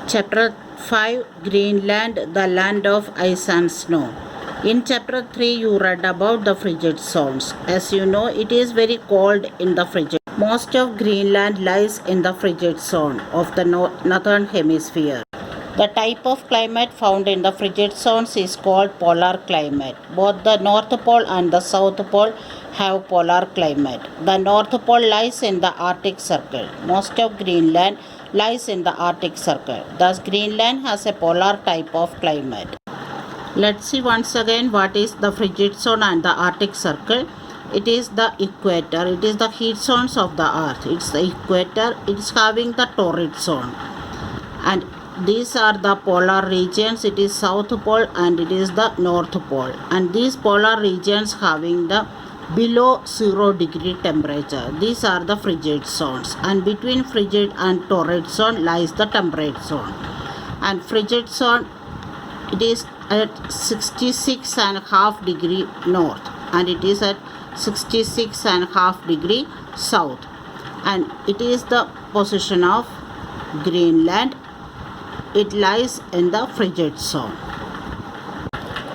Chapter 5 Greenland, the land of ice and snow. In Chapter 3, you read about the frigid zones. As you know, it is very cold in the frigid. Most of Greenland lies in the frigid zone of the northern hemisphere. The type of climate found in the frigid zones is called polar climate. Both the North Pole and the South Pole have polar climate. The North Pole lies in the Arctic Circle. Most of Greenland lies in the Arctic Circle. Thus, Greenland has a polar type of climate. Let's see once again what is the frigid zone and the Arctic Circle. It is the equator. It is the heat zones of the earth. It's the equator. It's having the torrid zone. And these are the polar regions. It is South Pole and it is the North Pole. And these polar regions having the below 0 degree temperature. These are the frigid zones. And between frigid and torrid zone lies the temperate zone. And frigid zone, it is at 66.5 degree north. And it is at 66.5 degree south. And it is the position of Greenland. It lies in the frigid zone.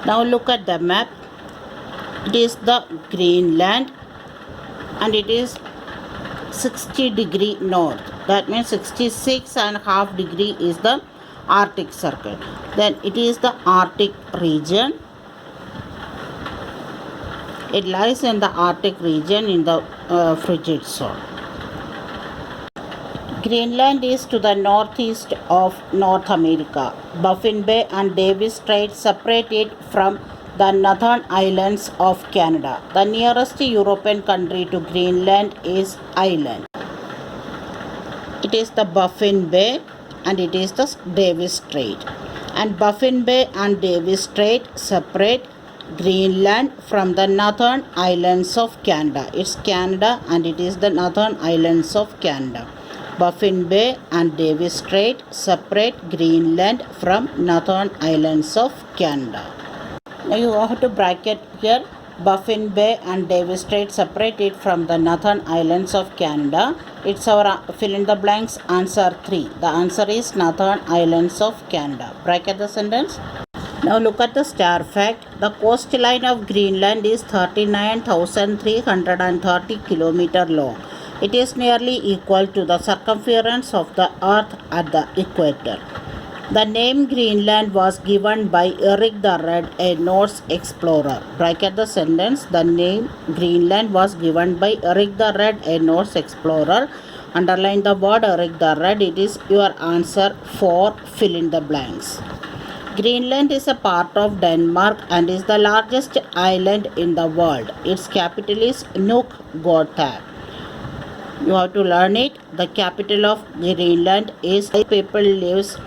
Now look at the map. It is the Greenland and it is 60 degree north. That means 66.5 degree is the Arctic Circle. Then it is the Arctic region. It lies in the Arctic region in the frigid zone. Greenland is to the northeast of North America. Baffin Bay and Davis Strait separate it from the northern islands of Canada. The nearest European country to Greenland is Ireland. It is the Baffin Bay and it is the Davis Strait. And Baffin Bay and Davis Strait separate Greenland from the northern islands of Canada. It's Canada and it is the northern islands of Canada. Baffin Bay and Davis Strait separate Greenland from northern islands of Canada. Now you have to bracket here. Baffin Bay and Davis Strait separate it from the northern islands of Canada. It's our fill in the blanks answer 3. The answer is northern islands of Canada. Bracket the sentence. Now look at the star fact. The coastline of Greenland is 39,330 km long. It is nearly equal to the circumference of the earth at the equator. The name Greenland was given by Erik the Red, a Norse explorer. Bracket the sentence. The name Greenland was given by Erik the Red, a Norse explorer. Underline the word Erik the Red. It is your answer for fill in the blanks. Greenland is a part of Denmark and is the largest island in the world. Its capital is Nuuk-Gotheak. You have to learn it. The capital of Greenland is people lives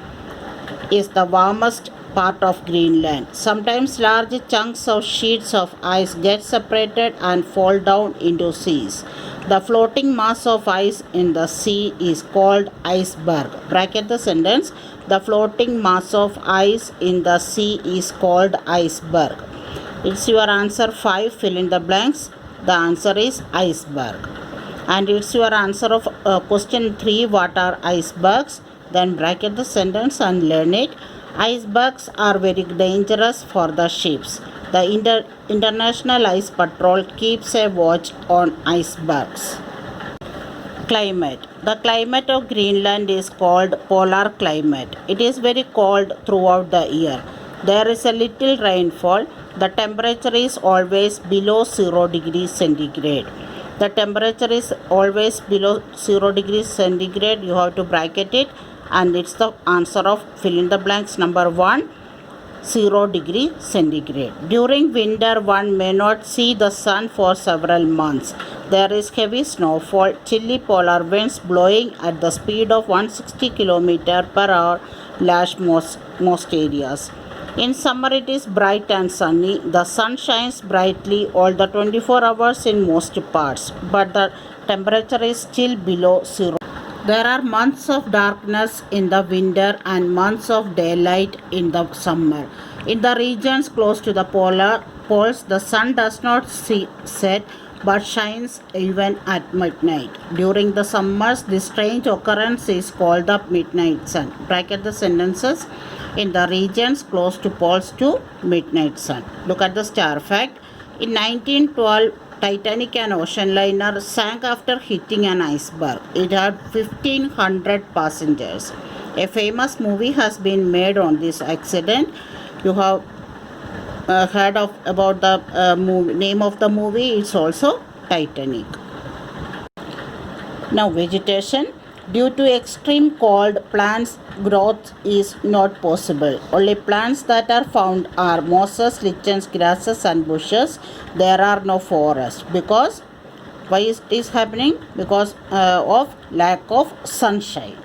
is the warmest part of Greenland. Sometimes large chunks of sheets of ice get separated and fall down into seas. The floating mass of ice in the sea is called iceberg. Bracket the sentence. The floating mass of ice in the sea is called iceberg. It's your answer 5. Fill in the blanks. The answer is iceberg. And it's your answer of question 3. What are icebergs? Then bracket the sentence and learn it. Icebergs are very dangerous for the ships. The International Ice Patrol keeps a watch on icebergs. Climate. The climate of Greenland is called polar climate. It is very cold throughout the year. There is a little rainfall. The temperature is always below 0 degrees centigrade. The temperature is always below 0 degrees centigrade. You have to bracket it. And it's the answer of fill in the blanks number 1, 0 degree centigrade. During winter, one may not see the sun for several months. There is heavy snowfall, chilly polar winds blowing at the speed of 160 km per hour lash most areas. In summer, it is bright and sunny. The sun shines brightly all the 24 hours in most parts, but the temperature is still below 0. There are months of darkness in the winter and months of daylight in the summer. In the regions close to the poles, the sun does not set but shines even at midnight. During the summers, this strange occurrence is called the midnight sun. Bracket the sentences. In the regions close to poles to midnight sun. Look at the star fact. In 1912, Titanic, an ocean liner, sank after hitting an iceberg. It had 1,500 passengers. A famous movie has been made on this accident. You have heard about the name of the movie. It's also Titanic. Now, vegetation. Due to extreme cold, plants growth is not possible. Only plants that are found are mosses, lichens, grasses and bushes. There are no forests. Because why is this happening? Because of lack of sunshine.